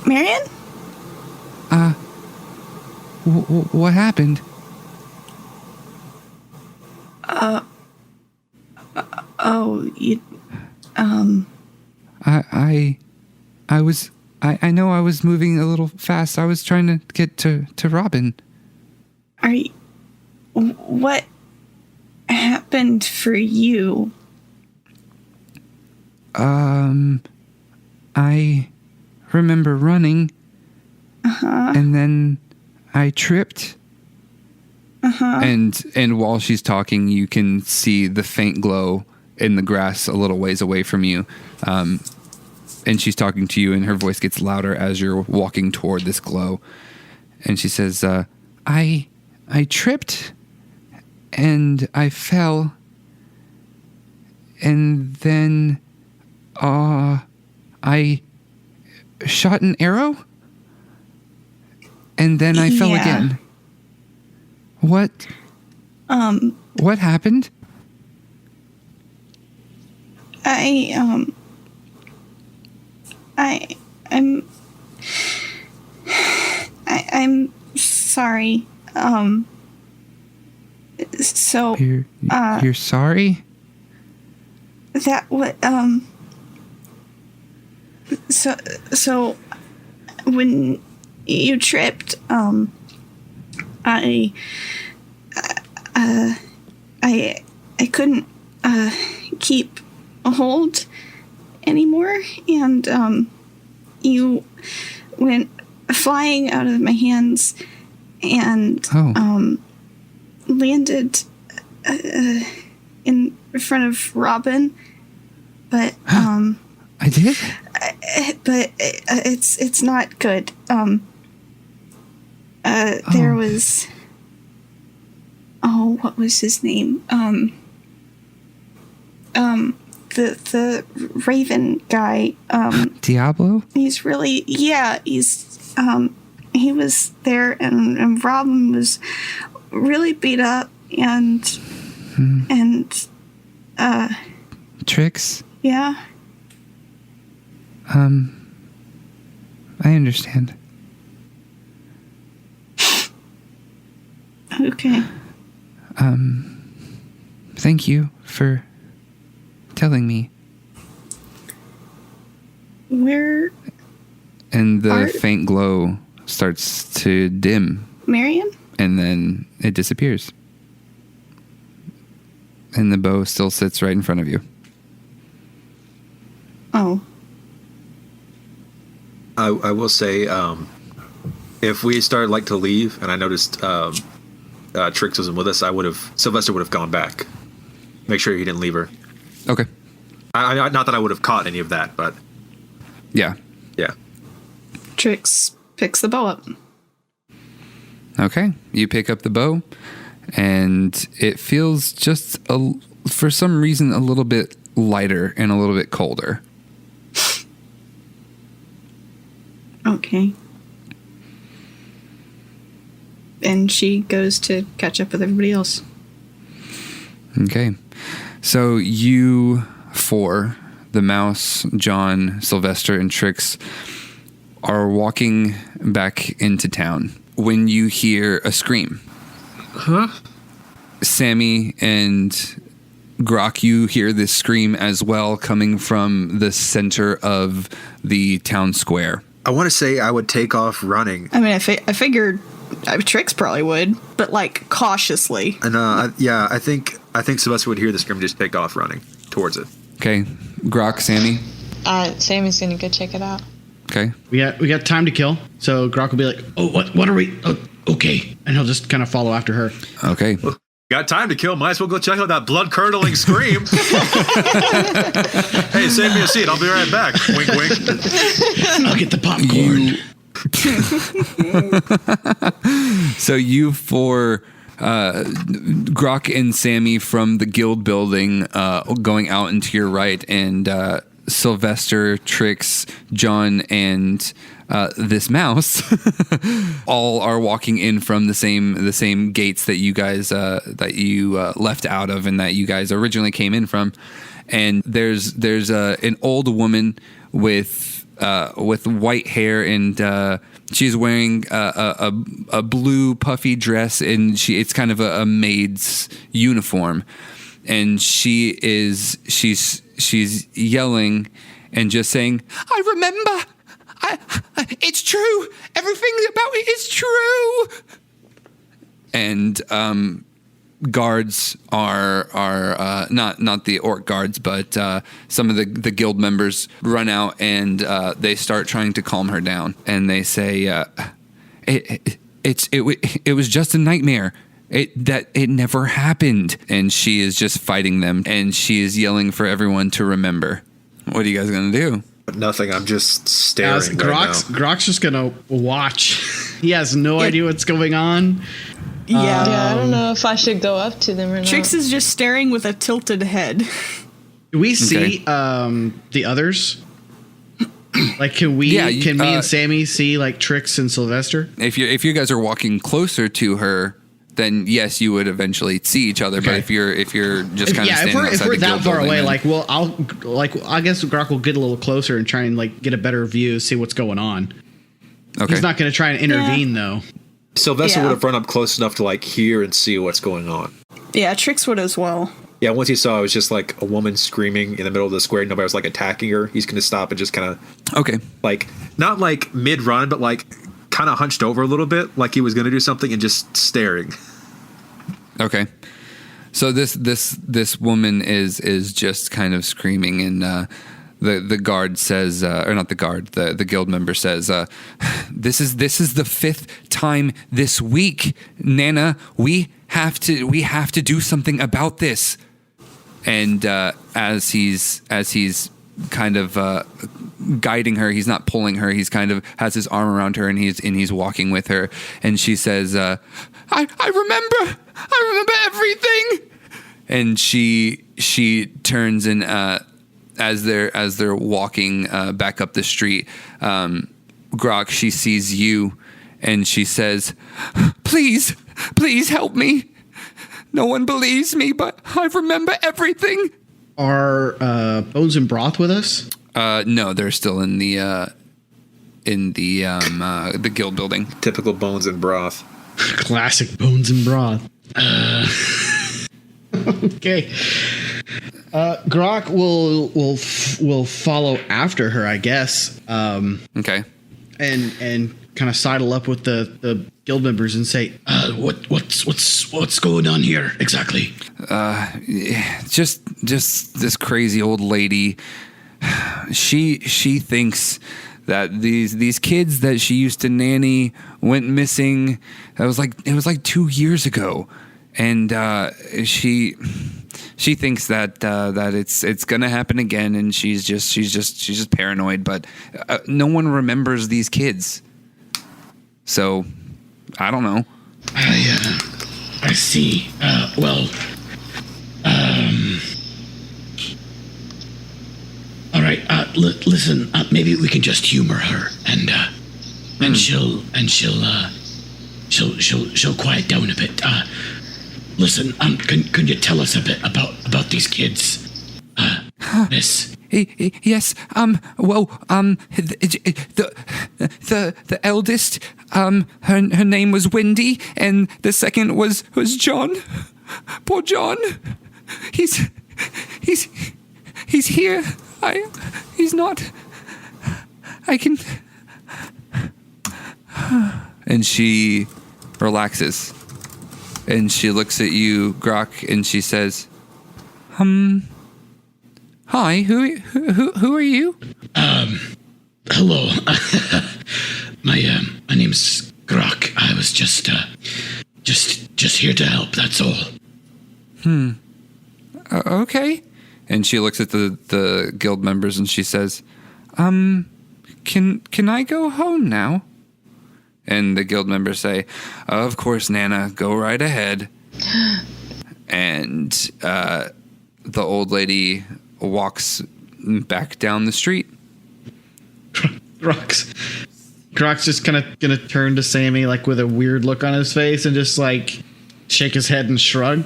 Marion? what happened?" I know I was moving a little fast. I was trying to get to Robin. What happened for you? I remember running. And then I tripped. And while she's talking, you can see the faint glow in the grass a little ways away from you. And she's talking to you, and her voice gets louder as you're walking toward this glow. And she says, I tripped and I fell. And then I shot an arrow. And then I fell again. What happened? I'm sorry. So you're sorry? That what so when you tripped, I couldn't keep a hold anymore, and you went flying out of my hands and landed in front of Robin, but I did? but it's not good. There was what was his name? The Raven guy. Diablo? He's really he was there, and Robin was really beat up, and And, Tricks? yeah. I understand. Okay. Thank you for telling me. Where, And the Art? faint glow starts to dim, Marion? and then it disappears. And the bow still sits right in front of you. Oh. I will say, if we started like to leave, and I noticed Tricks wasn't with us, Sylvester would have gone back, make sure he didn't leave her. Okay. I not that I would have caught any of that, but Yeah. yeah. Trix picks the bow up. Okay. You pick up the bow, and it feels just, for some reason, a little bit lighter and a little bit colder. Okay. And she goes to catch up with everybody else. Okay. So you four, the mouse, John, Sylvester, and Trix, are walking back into town when you hear a scream. Huh? Sammy and Grak, you hear this scream as well, coming from the center of the town square. I want to say I would take off running. I mean, I figured Trix probably would, but like cautiously. And I think Sylvester would hear the scream and just take off running towards it. Okay. Grak, Sammy. Sammy's gonna go check it out. Okay. We got time to kill. So Grok will be like, "Oh, what are we? Oh, okay," and he'll just kind of follow after her. Okay. Got time to kill. Might as well go check out that blood-curdling scream. Hey, save me a seat. I'll be right back. Wink, wink. I'll get the popcorn. So you four, Grak and Sammy from the guild building, going out and to your right, and Sylvester, Trix, John, and this mouse all are walking in from the same gates that you guys left out of and that you guys originally came in from. And there's an old woman with white hair, and she's wearing a blue puffy dress, and it's kind of a maid's uniform, and she's yelling and just saying, I remember. It's true. Everything about it is true. And guards are not the orc guards, but some of the guild members run out, and they start trying to calm her down, and they say, it was just a nightmare. It never happened. And she is just fighting them, and she is yelling for everyone to remember. What are you guys gonna do? Nothing. I'm just staring right now. Grok's just gonna watch. He has no idea what's going on. Yeah. I don't know if I should go up to them or not. Trix is just staring with a tilted head. Do we see the others? Like, can me and Sammy see like Trix and Sylvester? If you guys are walking closer to her, then yes, you would eventually see each other. Okay. But if you're just kind of standing outside if we're the that guild far building, away, then- I guess Grok will get a little closer and try and like get a better view, see what's going on. Okay. He's not going to try and intervene though. Sylvester would have run up close enough to like hear and see what's going on. Yeah, Trix would as well. Yeah, once he saw it was just like a woman screaming in the middle of the square, nobody was like attacking her, he's going to stop and just kind of like not like mid-run, but like kind of hunched over a little bit, like he was going to do something, and just staring. Okay. So this woman is just kind of screaming, and the guard says, or not the guard, the guild member says, this is the 5th time this week, Nana. We have to do something about this. And as he's kind of guiding her, he's not pulling her. He's kind of has his arm around her, and he's walking with her. And she says, I remember everything. And she turns, and as they're walking back up the street, Grok, she sees you, and she says, please help me. No one believes me, but I remember everything. Are Bones and Broth with us? No, they're still in the guild building. Typical Bones and Broth. Classic Bones and Broth. Okay. Grok will follow after her, I guess. Okay. And kind of sidle up with the guild members and say, "What's going on here exactly?" Just this crazy old lady. She thinks that these kids that she used to nanny went missing. It was like 2 years ago, and she thinks that it's gonna happen again, and she's just paranoid. But no one remembers these kids, so I don't know. I see. All right. Listen. Maybe we can just humor her, and she'll quiet down a bit. Listen. Can you tell us a bit about these kids, Miss? Yes. The eldest, her name was Wendy, and the second was John. Poor John. He's here. He's not. I can. And she relaxes, and she looks at you, Grok, and she says, Hi. Who are you? Hello. My name's Grok. I was just here to help. That's all. Okay. and she looks at the guild members and she says, Can I go home now? And the guild members say, Of course, Nana, go right ahead. And the old lady walks back down the street. Grok's just kind of gonna turn to Sammy like with a weird look on his face and just like shake his head and shrug.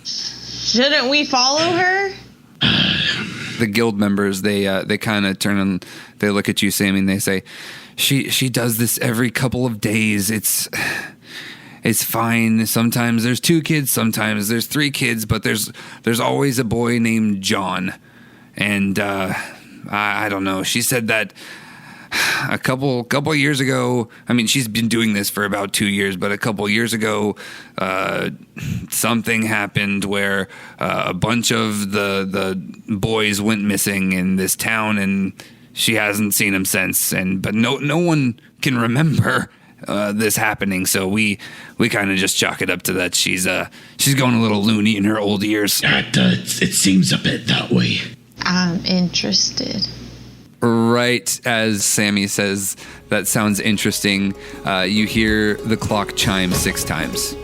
Shouldn't we follow her? The guild members, they kind of turn and they look at you, Sammy, and they say, She does this every couple of days. It's fine. Sometimes there's 2 kids, sometimes there's 3 kids, but there's always a boy named John. And I don't know. She said that a couple years ago. I mean, she's been doing this for about 2 years, but a couple years ago, something happened where a bunch of the boys went missing in this town, and she hasn't seen them since. But no one can remember this happening, so we kind of just chalk it up to that she's going a little loony in her old years. It seems a bit that way. I'm interested. Right as Sammy says, that sounds interesting, you hear the clock chime 6 times.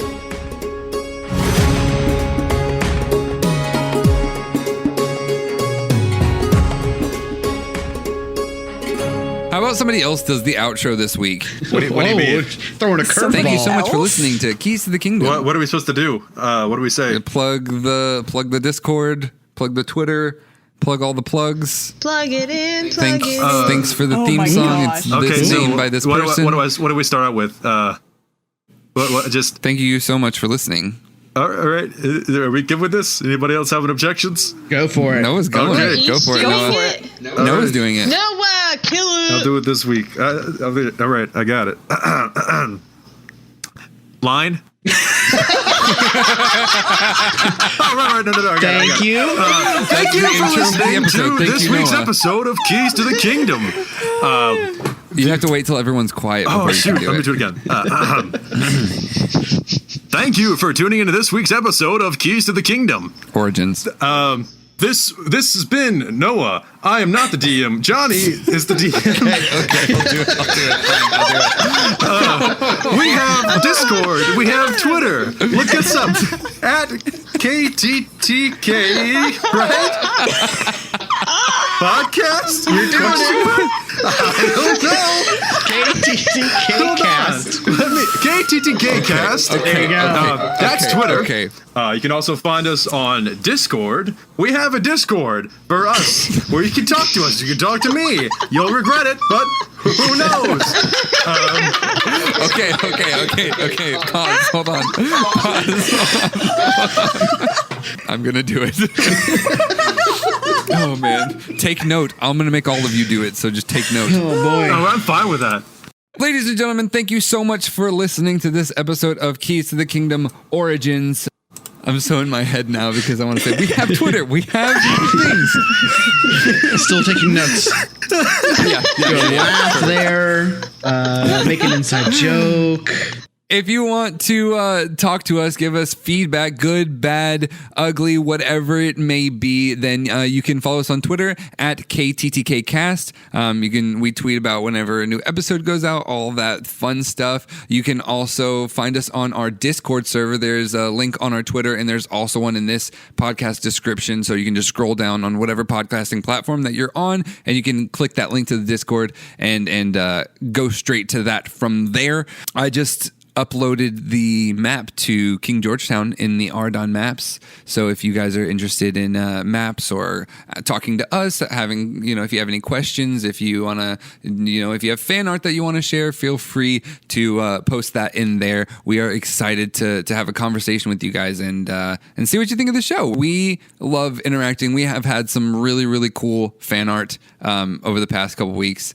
How about somebody else does the outro this week? What do you mean? Throwing a curveball. Thank you so much for listening to Keys to the Kingdom. What are we supposed to do? What do we say? Plug the Discord, plug the Twitter, plug all the plugs. Plug it in. Plug it in. Thanks for the theme song. gosh. It's named by this person. What do we start out with? Just thank you so much for listening. all right. Are we good with this? Anybody else having objections? Go for it. Noah's going. Okay. Go for it, Noah. Noah's doing it. Noah, kill it. I'll do it this week. All right, I got it. Line. Right. No, I got it. Thank you. Thank you for listening to Thank this you, week's Noah. episode of Keys to the Kingdom. You have to wait till everyone's quiet before you Shoot, can do let me it. do it again. Thank you for tuning into this week's episode of Keys to the Kingdom. Origins. This has been Noah. I am not the DM. Johnny is the DM. Okay, I'll do it. We have Discord. We have Twitter. Look us up at KTTK, right? podcast? You're doing it. I don't know. KTTK cast. KTTK cast. There you go. That's Twitter. Okay. You can also find us on Discord. We have a Discord for us where you can talk to us. You can talk to me. You'll regret it, but who knows? Okay. Pause. Hold on. I'm gonna do it. Oh man. Take note. I'm gonna make all of you do it, so just take note. Oh boy. Oh, I'm fine with that. Ladies and gentlemen, thank you so much for listening to this episode of Keys to the Kingdom Origins. I'm so in my head now because I want to say we have Twitter, we have things. Still taking notes. Yeah. Laugh there. Make an inside joke. If you want to talk to us, give us feedback, good, bad, ugly, whatever it may be, then you can follow us on Twitter at KTTKcast. We tweet about whenever a new episode goes out, all that fun stuff. You can also find us on our Discord server. There's a link on our Twitter, and there's also one in this podcast description. So you can just scroll down on whatever podcasting platform that you're on, and you can click that link to the Discord and go straight to that from there. I just uploaded the map to King Georgetown in the Ardon maps. So if you guys are interested in maps or talking to us, having, if you have any questions, if you want to, if you have fan art that you want to share, feel free to post that in there. We are excited to have a conversation with you guys and see what you think of the show. We love interacting. We have had some really, really cool fan art over the past couple weeks.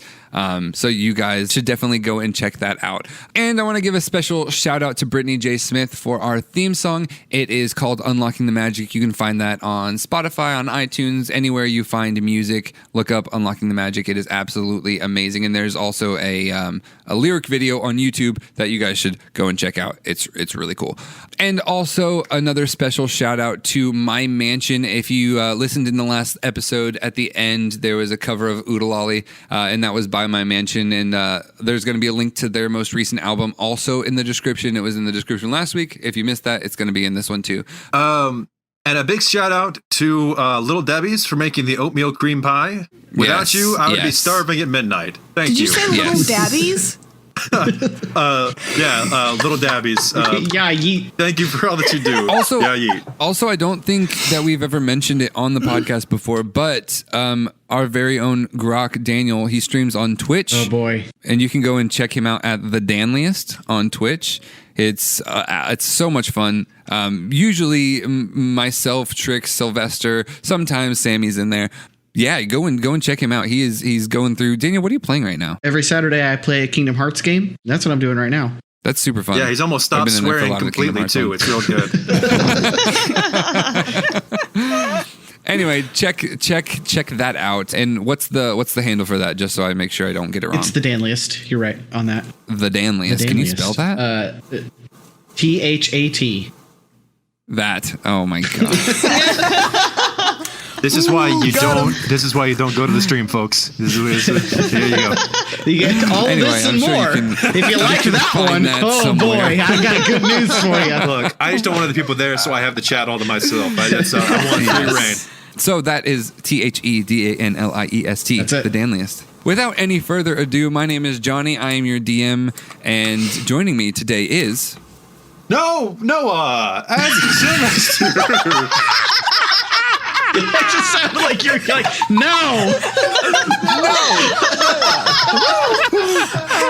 So you guys should definitely go and check that out. And I want to give a special shout out to Brittany J. Smith for our theme song. It is called Unlocking the Magic. You can find that on Spotify, on iTunes, anywhere you find music. Look up Unlocking the Magic. It is absolutely amazing. And there's also a lyric video on YouTube that you guys should go and check out. It's really cool. And also another special shout out to My Mansion. If you listened in the last episode, at the end there was a cover of Oodalolly, and that was by My Mansion, and there's going to be a link to their most recent album also in the description. It was in the description last week. If you missed that, it's going to be in this one too. And a big shout out to Little Debbie's for making the oatmeal cream pie. Without you, I would be starving at midnight. Thank you. Did you say Little Dabbies? Little Dabbies. Yeah, yeet. Thank you for all that you do. Also, yeah, yeet. Also, I don't think that we've ever mentioned it on the podcast before, but our very own Grok Daniel, he streams on Twitch. Oh boy! And you can go and check him out at the Danliest on Twitch. It's so much fun. Usually myself, Tricks, Sylvester, sometimes Sammy's in there. Yeah, go and check him out. He's going through. Daniel, what are you playing right now? Every Saturday I play a Kingdom Hearts game. That's what I'm doing right now. That's super fun. Yeah, he's almost stopped swearing completely too. It's real good. Anyway, check that out. And what's the handle for that? Just so I make sure I don't get it wrong. It's the Danliest. You're right on that. The Danliest. Can you spell that? THAT. That. Oh my god. This is why you don't. This is why you don't go to the stream, folks. There you go. You get all this and more. If you like that one, boy, I got good news for you. Look, I just don't want other people there, so I have the chat all to myself. I want free reign. So that is THEDANLIEST. That's it. The Danliest. Without any further ado, my name is Johnny. I am your DM, and joining me today is Noah as Sylvester. That just sounded like you're like, no.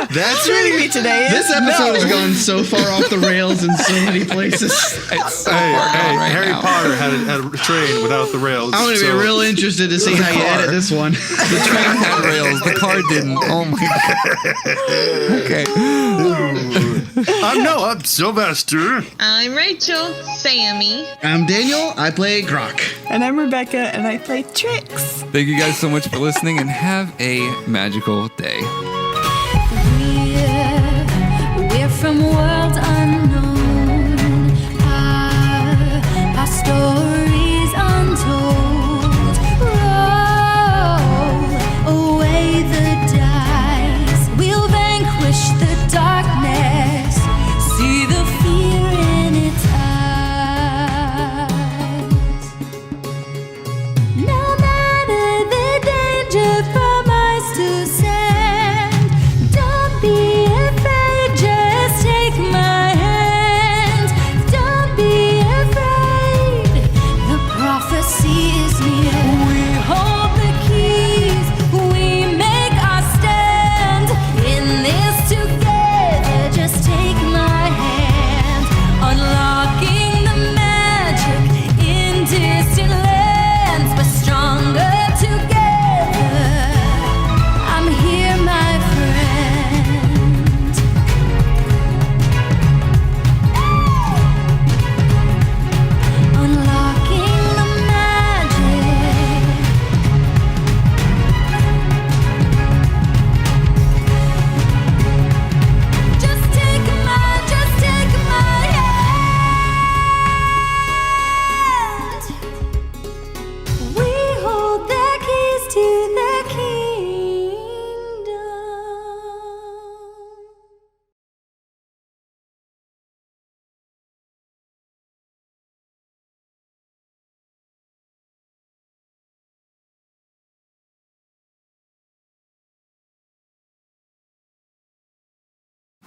That's reading me today. This episode has gone so far off the rails in so many places. Harry Potter had a train without the rails. I'm going to be real interested to see how you edit this one. the train had rails. The car didn't. Oh my god. Okay. I'm Noah Sylvester. I'm Rachel-Sammie. I'm Daniel. I play Grok. And I'm Rebekah, and I play Tricks. Thank you guys so much for listening, and have a magical day. We're from worlds unknown. Our stories untold. Roll away the dice. We'll vanquish the darkness. See the fear in its eyes. No matter the day.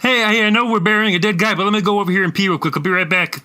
Hey, I know we're burying a dead guy, but let me go over here and pee real quick. I'll be right back.